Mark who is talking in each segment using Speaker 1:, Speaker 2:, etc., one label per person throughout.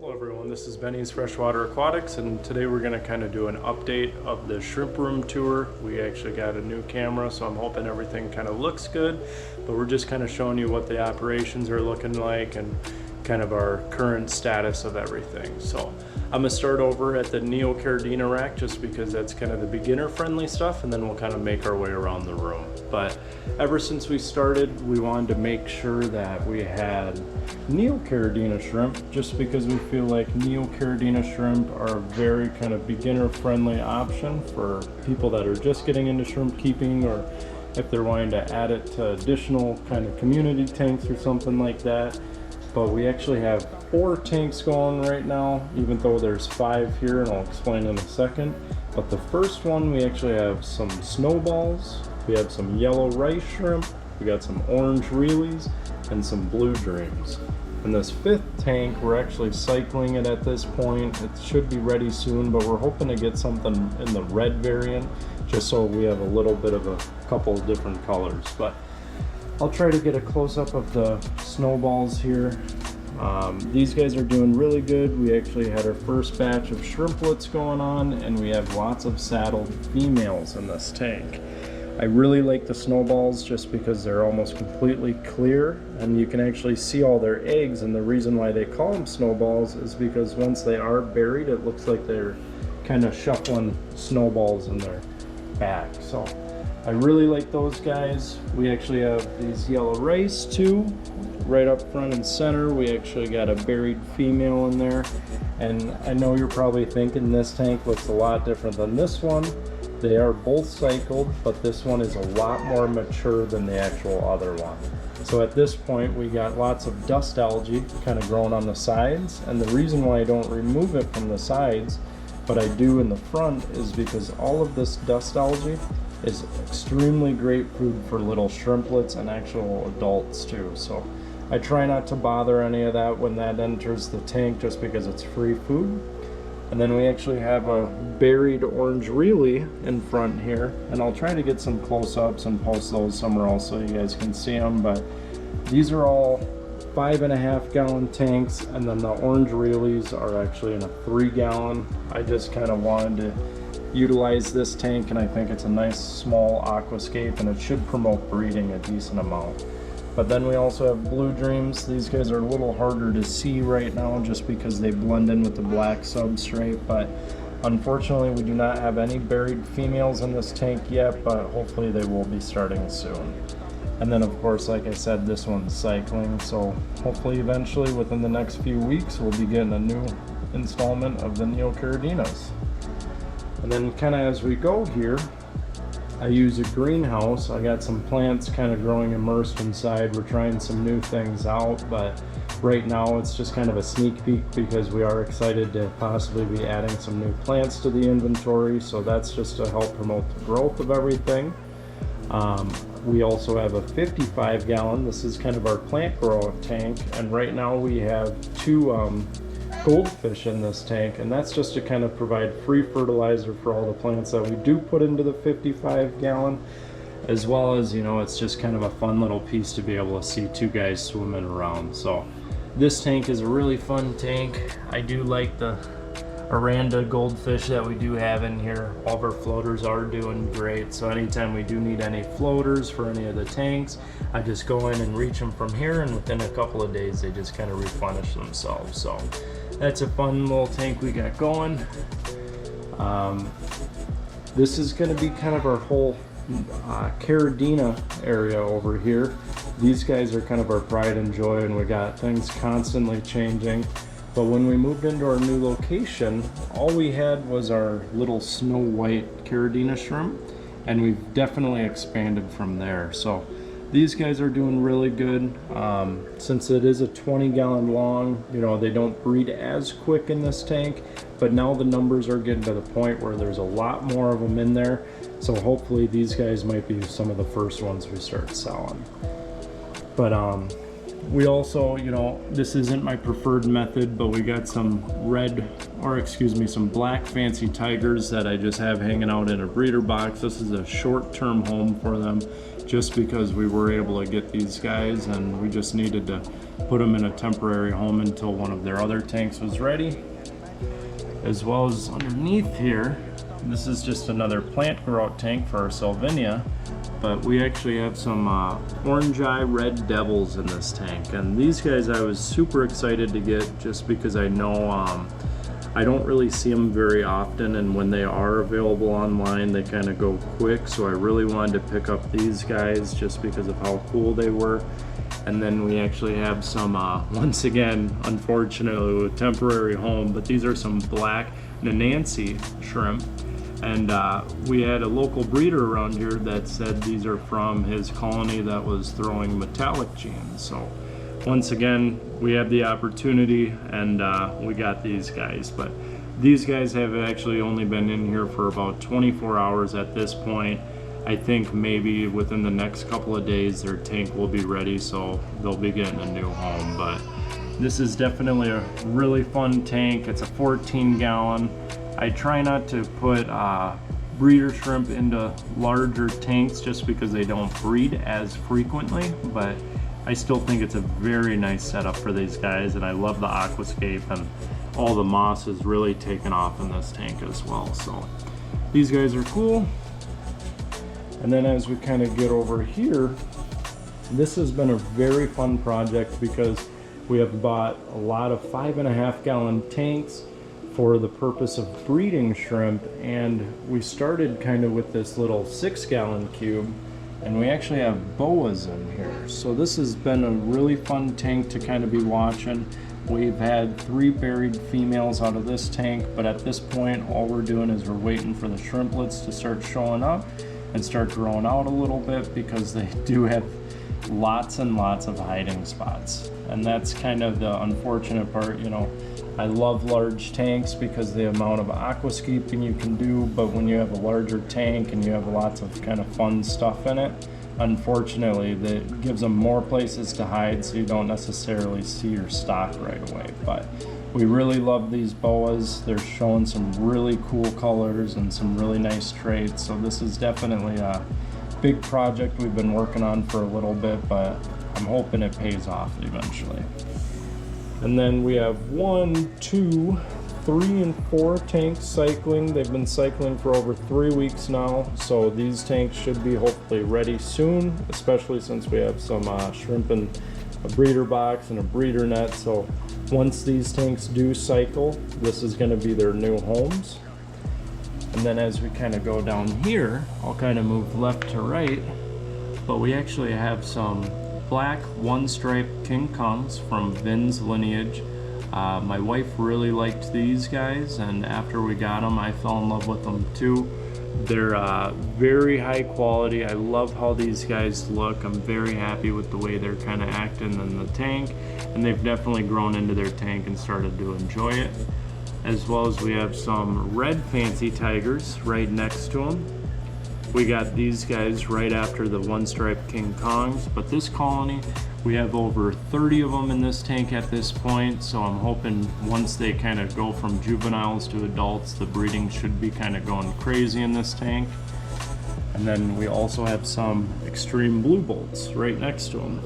Speaker 1: Hello everyone, this is Benny's Freshwater Aquatics, and today we're going to kind of do an update of the shrimp room tour. We actually got a new camera, so I'm hoping everything kind of looks good, but we're just kind of showing you what the operations are looking like and kind of our current status of everything. So I'm going to start over at the Neocaridina rack just because that's kind of the beginner friendly stuff, and then we'll kind of make our way around the room. But ever since we started, we wanted to make sure that we had Neocaridina shrimp, just because we feel like Neocaridina shrimp are a very kind of beginner friendly option for people that are just getting into shrimp keeping, or if they're wanting to add it to additional kind of community tanks or something like that. But we actually have 4 tanks going right now, even though there's 5 here, and I'll explain in a second. But the first one, we actually have some snowballs, we have some yellow rice shrimp, we got some orange reelies, and some blue dreams. And this 5th tank, we're actually cycling it at this point. It should be ready soon, but we're hoping to get something in the red variant, just so we have a little bit of a couple of different colors. But I'll try to get a close-up of the snowballs here. These guys are doing really good. We actually had our first batch of shrimplets going on, and we have lots of saddled females in this tank. I really like the snowballs just because they're almost completely clear, and you can actually see all their eggs, and the reason why they call them snowballs is because once they are buried, it looks like they're kind of shuffling snowballs in their back. So I really like those guys. We actually have these yellow rice too, right up front and center. We actually got a buried female in there, and I know you're probably thinking this tank looks a lot different than this one. They are both cycled, but this one is a lot more mature than the actual other one. So at this point, we got lots of dust algae kind of growing on the sides, and the reason why I don't remove it from the sides, but I do in the front, is because all of this dust algae is extremely great food for little shrimplets and actual adults too. So I try not to bother any of that when that enters the tank, just because it's free food. And then we actually have a buried orange reelie in front here, and I'll try to get some close-ups and post those somewhere else so you guys can see them. But these are all 5.5 gallon tanks, and then the orange reelies are actually in a 3 gallon. I just kind of wanted to utilize this tank, and I think it's a nice small aquascape, and it should promote breeding a decent amount. But then we also have blue dreams. These guys are a little harder to see right now just because they blend in with the black substrate, but unfortunately we do not have any buried females in this tank yet, but hopefully they will be starting soon. And then of course, like I said, this one's cycling, so hopefully eventually within the next few weeks we'll be getting a new installment of the Neocaridinas. And then kind of as we go here, I use a greenhouse. I got some plants kind of growing immersed inside. We're trying some new things out, but right now it's just kind of a sneak peek because we are excited to possibly be adding some new plants to the inventory. So that's just to help promote the growth of everything. We also have a 55 gallon. This is kind of our plant grow tank, and right now we have 2 goldfish in this tank, and that's just to kind of provide free fertilizer for all the plants that we do put into the 55 gallon, as well as, you know, it's just kind of a fun little piece to be able to see 2 guys swimming around. So this tank is a really fun tank. I do like the Aranda goldfish that we do have in here. All of our floaters are doing great, so anytime we do need any floaters for any of the tanks, I just go in and reach them from here, and within a couple of days they just kind of replenish themselves. So that's a fun little tank we got going. This is going to be kind of our whole Caridina area over here. These guys are kind of our pride and joy, and we got things constantly changing. But when we moved into our new location, all we had was our little snow white Caridina shrimp, and we've definitely expanded from there. So these guys are doing really good. Since it is a 20 gallon long, you know, they don't breed as quick in this tank, but now the numbers are getting to the point where there's a lot more of them in there. So hopefully these guys might be some of the first ones we start selling. But we also, you know, this isn't my preferred method, but we got some some black fancy tigers that I just have hanging out in a breeder box. This is a short-term home for them, just because we were able to get these guys and we just needed to put them in a temporary home until one of their other tanks was ready. As well as underneath here, this is just another plant grow-out tank for our Salvinia, but we actually have some orange eye red devils in this tank, and these guys I was super excited to get just because I know I don't really see them very often, and when they are available online they kind of go quick, so I really wanted to pick up these guys just because of how cool they were. And then we actually have some, once again, unfortunately, a temporary home, but these are some black NANACY shrimp. And we had a local breeder around here that said these are from his colony that was throwing metallic genes. So once again, we have the opportunity and we got these guys. But these guys have actually only been in here for about 24 hours at this point. I think maybe within the next couple of days their tank will be ready, so they'll be getting a new home. But this is definitely a really fun tank. It's a 14-gallon. I try not to put breeder shrimp into larger tanks just because they don't breed as frequently, but I still think it's a very nice setup for these guys, and I love the aquascape, and all the moss has really taken off in this tank as well. So these guys are cool. And then as we kind of get over here, this has been a very fun project because we have bought a lot of 5.5-gallon tanks for the purpose of breeding shrimp, and we started kind of with this little 6-gallon cube, and we actually have boas in here. So this has been a really fun tank to kind of be watching. We've had 3 buried females out of this tank, but at this point all we're doing is we're waiting for the shrimplets to start showing up and start growing out a little bit, because they do have lots and lots of hiding spots. And that's kind of the unfortunate part. You know, I love large tanks because the amount of aquascaping you can do, but when you have a larger tank and you have lots of kind of fun stuff in it, unfortunately that gives them more places to hide, so you don't necessarily see your stock right away. But we really love these boas. They're showing some really cool colors and some really nice traits, so this is definitely a big project we've been working on for a little bit, but I'm hoping it pays off eventually. And then we have 1, 2, 3, and 4 tanks cycling. They've been cycling for over 3 weeks now, so these tanks should be hopefully ready soon, especially since we have some shrimp in a breeder box and a breeder net. So once these tanks do cycle, this is going to be their new homes. And then as we kind of go down here, I'll kind of move left to right, but we actually have some black one-stripe King Kongs from Vin's lineage. My wife really liked these guys, and after we got them, I fell in love with them too. They're very high quality. I love how these guys look. I'm very happy with the way they're kind of acting in the tank, and they've definitely grown into their tank and started to enjoy it. As well as we have some red fancy tigers right next to them. We got these guys right after the one-stripe King Kongs, but this colony, we have over 30 of them in this tank at this point, so I'm hoping once they kind of go from juveniles to adults, the breeding should be kind of going crazy in this tank. And then we also have some extreme blue bolts right next to them.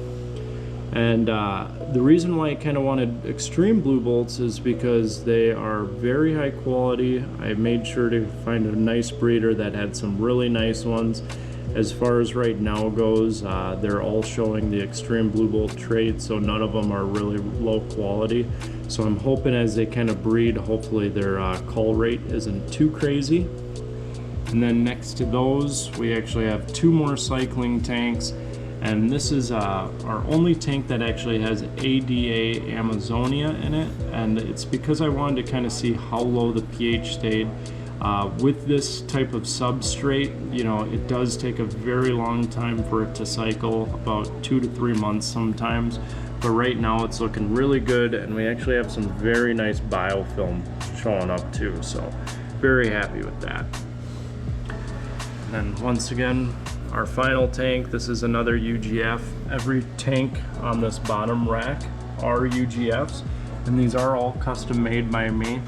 Speaker 1: And the reason why I kind of wanted extreme blue bolts is because they are very high quality. I made sure to find a nice breeder that had some really nice ones. As far as right now goes, they're all showing the extreme blue bolt trait, so none of them are really low quality. So I'm hoping as they kind of breed, hopefully their cull rate isn't too crazy. And then next to those, we actually have 2 more cycling tanks. And this is our only tank that actually has ADA Amazonia in it, and it's because I wanted to kind of see how low the pH stayed. With this type of substrate, you know, it does take a very long time for it to cycle, about 2 to 3 months sometimes, but right now it's looking really good, and we actually have some very nice biofilm showing up too, so very happy with that. And then once again, our final tank. This is another UGF. Every tank on this bottom rack are UGFs, and these are all custom made by me.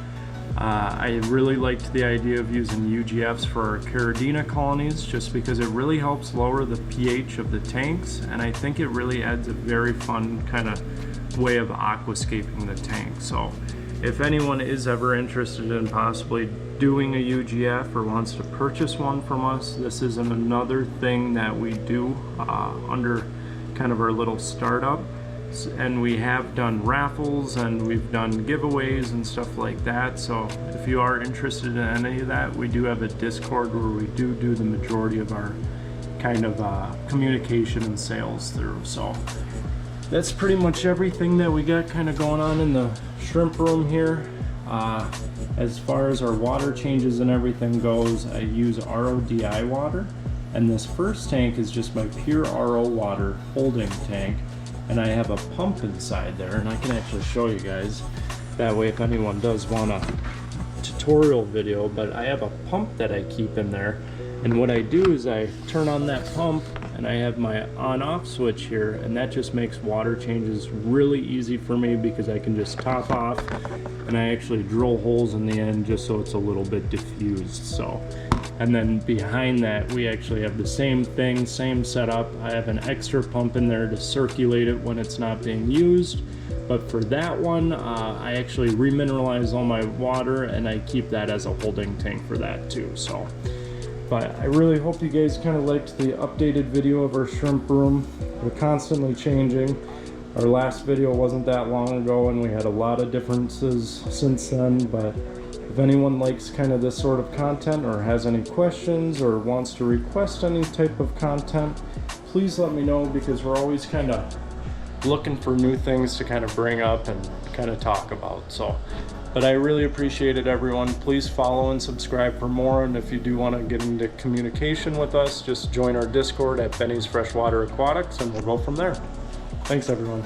Speaker 1: I really liked the idea of using UGFs for our Caridina colonies just because it really helps lower the pH of the tanks, and I think it really adds a very fun kind of way of aquascaping the tank. So if anyone is ever interested in possibly doing a UGF or wants to purchase one from us, this is another thing that we do under kind of our little startup. And we have done raffles and we've done giveaways and stuff like that. So if you are interested in any of that, we do have a Discord where we do the majority of our kind of communication and sales through. So that's pretty much everything that we got kind of going on in the shrimp room here. As far as our water changes and everything goes, I use RODI water, and this first tank is just my pure RO water holding tank, and I have a pump inside there, and I can actually show you guys that way if anyone does want a tutorial video. But I have a pump that I keep in there, and what I do is I turn on that pump and I have my on-off switch here, and that just makes water changes really easy for me because I can just top off, and I actually drill holes in the end just so it's a little bit diffused. So, and then behind that we actually have the same thing, same setup. I have an extra pump in there to circulate it when it's not being used, but for that one I actually remineralize all my water, and I keep that as a holding tank for that too. So, but I really hope you guys kind of liked the updated video of our shrimp room. We're constantly changing. Our last video wasn't that long ago, and we had a lot of differences since then. But if anyone likes kind of this sort of content or has any questions or wants to request any type of content, please let me know, because we're always kind of looking for new things to kind of bring up and kind of talk about. So, but I really appreciate it, everyone. Please follow and subscribe for more, and if you do want to get into communication with us, just join our Discord at Benny's Freshwater Aquatics, and we'll go from there. Thanks, everyone.